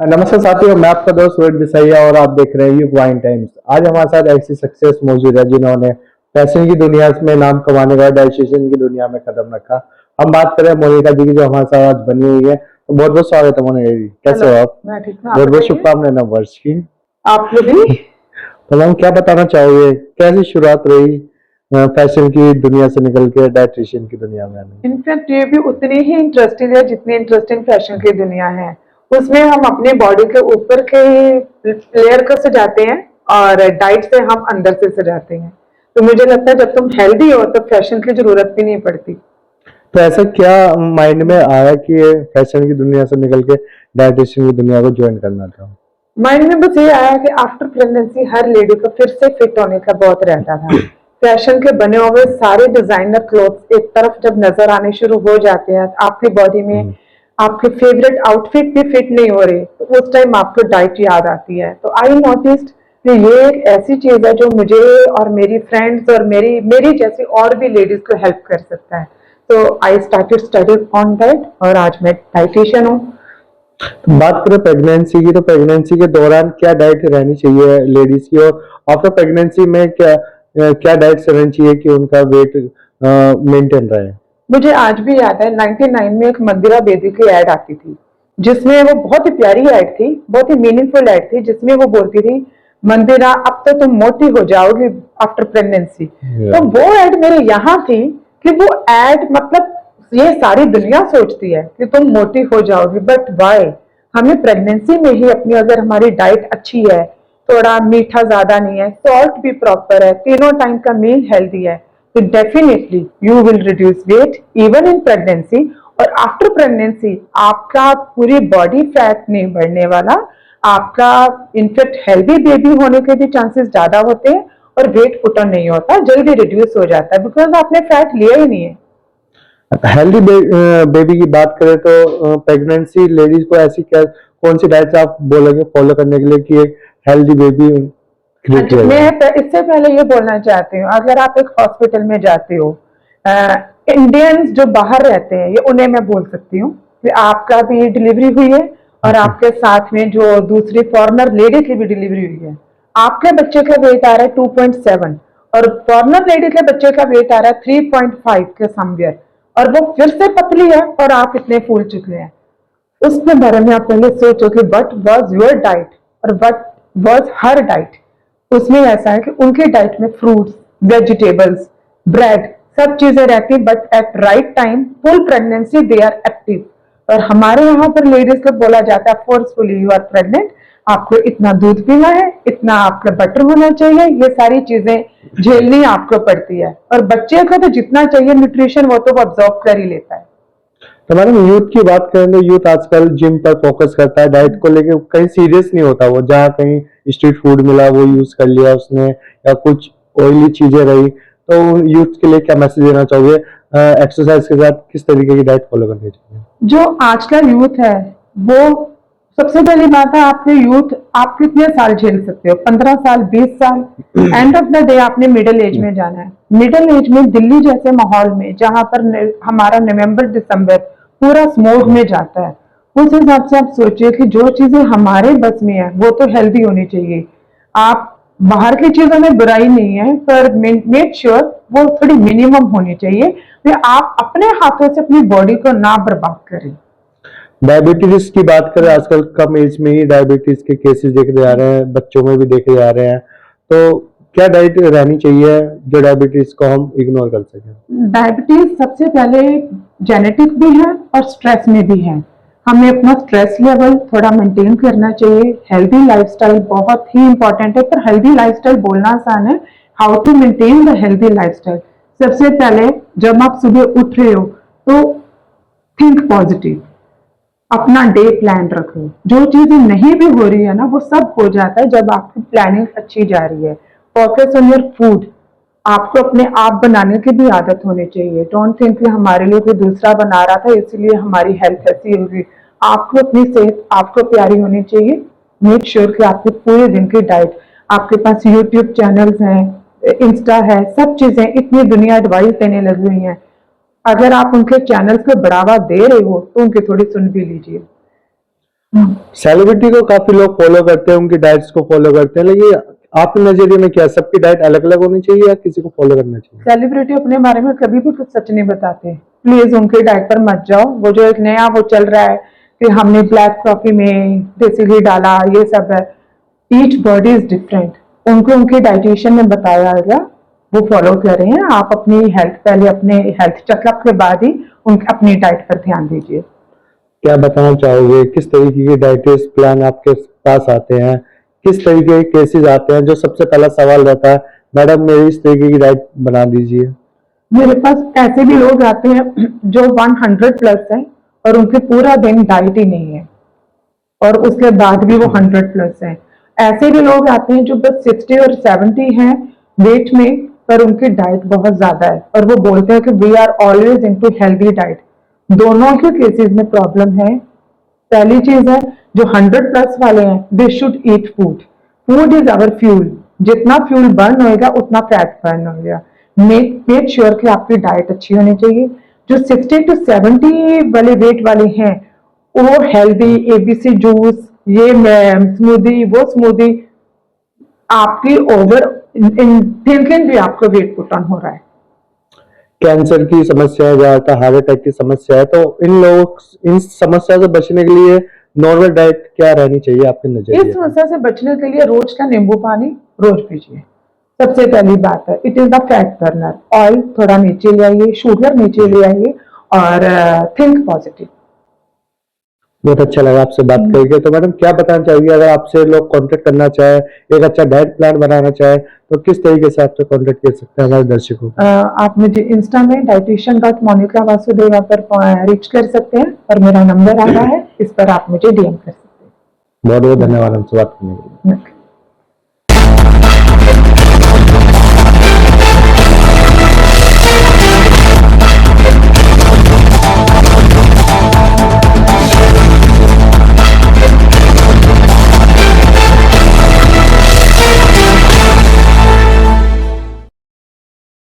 नमस्कार साथियों, मैं आपका दोस्त रोहित बिसैया और आप देख रहे हैं युग वाइन टाइम्स। आज हमारे साथ ऐसी सक्सेस मौजूद है जिन्होंने फैशन की दुनिया में नाम कमाने का डाइटिशियन की दुनिया में कदम रखा। हम बात करें मोनिका जी की जो हमारे साथ आज बनी हुई है, तो बहुत बहुत स्वागत है मोनिका जी। कैसे हो आप? मैं ठीक हूँ, बहुत बहुत शुभकामनाएं नव वर्ष की। आपको भी। तो मैम क्या बताना चाहोगे, कैसी शुरुआत रही फैशन की दुनिया से निकल के डाइटिशियन की दुनिया में आने इनफैक्ट ये भी उतनी ही इंटरेस्टिंग है जितनी इंटरेस्टिंग फैशन की दुनिया है। उसमें हम अपने बॉडी के ऊपर के लेयर को सजाते हैं और डाइट से हम अंदर से सजाते हैं। तो मुझे लगता है जब तुम हेल्दी हो तो फैशन की जरूरत भी नहीं पड़ती। तो ऐसा क्या माइंड में आया कि फैशन की दुनिया से निकल के डाइटिशियन की दुनिया को ज्वाइन करना था? माइंड में बस ये आया कि आफ्टर प्रेगनेंसी हर लेडी को फिर से फिट होने का बहुत रहता था। फैशन के बने हुए सारे डिजाइनर क्लोथ्स एक तरफ जब नजर आने शुरू हो जाते हैं, आपकी बॉडी में आपके फेवरेट आउटफिट भी फिट नहीं हो रहे, तो उस टाइम आपको डाइट याद आती है। तो आई नोटिस्ड कि ये एक ऐसी चीज है जो मुझे और मेरी फ्रेंड्स और मेरी मेरी जैसी और भी लेडीज को हेल्प कर सकता है। तो I started study on that और आज मैं डाइटिशियन हूँ। बात करें प्रेगनेंसी की, तो प्रेगनेंसी के दौरान क्या डाइट रहनी चाहिए लेडीज की, और आफ्टर प्रेगनेंसी में क्या डाइट रहनी चाहिए कि उनका वेट मेंटेन रहे? मुझे आज भी याद है 99 में एक मंदिरा बेदी की एड आती थी, जिसमें वो बहुत ही प्यारी एड थी, बहुत ही मीनिंगफुल एड थी, जिसमें वो बोलती थी, मंदिरा अब तो तुम मोटी हो जाओगी आफ्टर प्रेगनेंसी। तो वो एड मेरे यहाँ थी कि वो एड मतलब ये सारी दुनिया सोचती है कि तुम मोटी हो जाओगी, बट वाई? हमें प्रेगनेंसी में ही अपनी, अगर हमारी डाइट अच्छी है, थोड़ा मीठा ज्यादा नहीं है, सॉल्ट भी प्रॉपर है, तीनों टाइम का मील हेल्दी है, तो definitely you will reduce weight even in pregnancy. और आफ्टर प्रेगनेंसी आपका पूरी बॉडी फैट नहीं बढ़ने वाला, आपका इनफेक्ट हेल्दी बेबी होने के भी चांसेस ज्यादा होते हैं और वेट पुट ऑन नहीं होता, जल्दी रिड्यूस हो जाता है बिकॉज आपने फैट लिया ही नहीं है। हेल्दी बेबी की बात करें तो प्रेगनेंसी लेडीज को ऐसी क्या कौन सी डाइट आप बोलोगे फॉलो करने के लिए कि एक हेल्दी बेबी क्रिएट किया मैं जाए? इससे पहले ये बोलना चाहती हूँ, अगर आप एक हॉस्पिटल में जाते हो, इंडियंस जो बाहर रहते हैं, ये उन्हें मैं बोल सकती हूँ कि आपका भी डिलीवरी हुई है और आपके साथ में जो दूसरी फॉरेनर लेडी की भी डिलीवरी हुई है। आपके बच्चे का वेट आ रहा है 2.7 और फॉरेनर लेडी के बच्चे का वेट आ रहा है 3.5 के समवेयर, और वो फिर से पतली है और आप इतने फूल चुके हैं। उसके बारे में आप पहले सोचो कि वट वॉज योर डाइट और वट वॉज हर डाइट। उसमें ऐसा है कि उनके डाइट में फ्रूट्स, वेजिटेबल्स, ब्रेड, सब चीजें रहती, but at right time full pregnancy they are active. और हमारे यहाँ पर लेडीज को बोला जाता है फोर्सफुली, यू आर प्रेग्नेंट, आपको इतना दूध पीना है, इतना आपका बटर होना चाहिए, ये सारी चीजें झेलनी आपको पड़ती है। और बच्चे को तो जितना चाहिए न्यूट्रिशन वो तो ऑब्जॉर्व कर ही लेता है। तो मैडम यूथ की बात करें तो यूथ आजकल जिम पर फोकस करता है, डाइट को लेके कहीं सीरियस नहीं होता। वो जहाँ कहीं स्ट्रीट फूड मिला वो यूज कर लिया उसने, या कुछ ऑयली चीजें रही, तो यूथ के लिए क्या मैसेज देना चाहोगे? एक्सरसाइज के साथ किस तरीके की डाइट फॉलो करनी चाहिए? जो आज का यूथ है वो, सबसे पहली बात है, आपने यूथ आप कितने साल झेल सकते हो? 15 साल, 20 साल? एंड ऑफ द डे आपने मिडिल एज में जाना है। मिडिल एज में दिल्ली जैसे माहौल में जहां पर हमारा नवंबर दिसंबर पूरा स्मोक में जाता है, उस हिसाब से आप सोचिए कि जो चीजें हमारे बस में है वो तो हेल्दी होनी चाहिए। आप बाहर की चीजों में बुराई नहीं है, पर मेक श्योर वो थोड़ी मिनिमम होनी चाहिए कि आप अपने हाथों से अपनी बॉडी को ना बर्बाद करें। डायबिटीज की बात करें, आजकल कम एज में ही डायबिटीज के केसेस देखे जा रहे हैं, बच्चों में भी देखे जा रहे हैं। तो क्या डाइट रहनी चाहिए जो डायबिटीज को हम इग्नोर कर सकें? डायबिटीज सबसे पहले जेनेटिक भी है और स्ट्रेस में भी है। हमें अपना स्ट्रेस लेवल थोड़ा मेंटेन करना चाहिए। हेल्दी लाइफस्टाइल बहुत ही इंपॉर्टेंट है, पर हेल्दी लाइफस्टाइल बोलना आसान है, how to maintain the healthy lifestyle. सबसे पहले जब आप सुबह उठ रहे हो तो थिंक पॉजिटिव, अपना डे प्लान रखो। जो चीजें नहीं भी हो रही है ना, वो सब हो जाता है जब आपकी प्लानिंग अच्छी जा रही है। फोकस ऑन योर फूड, आपको अपने आप बनाने की भी आदत होनी चाहिए। डोंट थिंक कि हमारे लिए कोई दूसरा बना रहा था इसलिए हमारी हेल्थ ऐसी होगी। आपको अपनी सेहत आपको प्यारी होनी चाहिए। मेक श्योर कि आपके पूरे दिन की डाइट, आपके पास यूट्यूब चैनल्स हैं, इंस्टा है, सब चीजें, इतनी दुनिया एडवाइस देने लगी हुई है। अगर आप उनके चैनल्स को बढ़ावा दे रहे हो तो उनकी थोड़ी सुन भी लीजिए। सेलिब्रिटी को काफी लोग फॉलो करते हैं, उनकी डाइट्स को फॉलो करते हैं, लेकिन आपके नजरिए में क्या सबकी डाइट अलग अलग होनी चाहिए या किसी को फॉलो करना चाहिए? सेलिब्रिटी अपने बारे में कभी भी कुछ सच नहीं बताते, प्लीज उनके डाइट पर मत जाओ। वो जो एक नया वो चल रहा है कि हमने ब्लैक कॉफी में देसी घी डाला, ये सब है। ईच बॉडी इज डिफरेंट, उनको उनके डाइटिशियन में बताया गया, वो फॉलो कर रहे हैं। आप अपनी हेल्थ पहले अपने हेल्थ चेकअप के बाद ही उनकी अपनी डाइट पर ध्यान दीजिए। क्या बताना चाहोगे, किस तरीके की डाइटिस प्लान आपके पास आते हैं, किस तरीके के केसेस आते हैं जो सबसे पहला सवाल रहता है, मैडम मेरी इस तरीके की डाइट बना दीजिए? मेरे पास ऐसे भी लोग आते हैं जो 100 प्लस हैं और उनके पूरा दिन डाइट ही नहीं है और उसके बाद भी वो 100 प्लस हैं। ऐसे भी लोग आते हैं जो बस 60 और 70 हैं वेट में, पर उनकी डाइट बहुत ज्यादा है और वो बोलते हैं कि we are always into healthy diet. दोनों के केसेस में प्रॉब्लम है। पहली चीज है जो 100 प्लस वाले हैं, they should eat food. Food is our fuel. जितना फ्यूल बर्न होएगा उतना फैट बर्न होएगा। मेक श्योर कि आपकी डाइट अच्छी होनी चाहिए। जो 60 टू 70 वाले वेट वाले हैं वो हेल्दी एबीसी जूस, ये स्मूदी, वो स्मूदी, आपकी ओवर थिंकिंग भी आपका वेट पुट ऑन हो रहा है। कैंसर की समस्या है, ज्यादातर हार्ट अटैक की समस्या है, तो इन समस्या से बचने के लिए नॉर्मल डाइट क्या रहनी चाहिए आपके नजरिए इस समस्या से बचने के लिए रोज का नींबू पानी रोज पीजिए। सबसे पहली बात है, it is the fat burner. Oil थोड़ा नीचे ले आइए, शुगर नीचे ले आइए और थिंक पॉजिटिव। बहुत अच्छा लगा आपसे बात करके। तो मैडम क्या बताना चाहिए, अगर आपसे लोग कांटेक्ट करना चाहे, एक अच्छा डाइट प्लान बनाना चाहे, तो किस तरीके से आपसे कांटेक्ट कर सकते हैं हमारे दर्शकों को? आप मुझे इंस्टा में dietitian.monica पर रीच कर सकते हैं और मेरा नंबर आ रहा है, इस पर आप मुझे डीएम कर सकते हैं। बहुत बहुत धन्यवाद हमसे बात करने के लिए।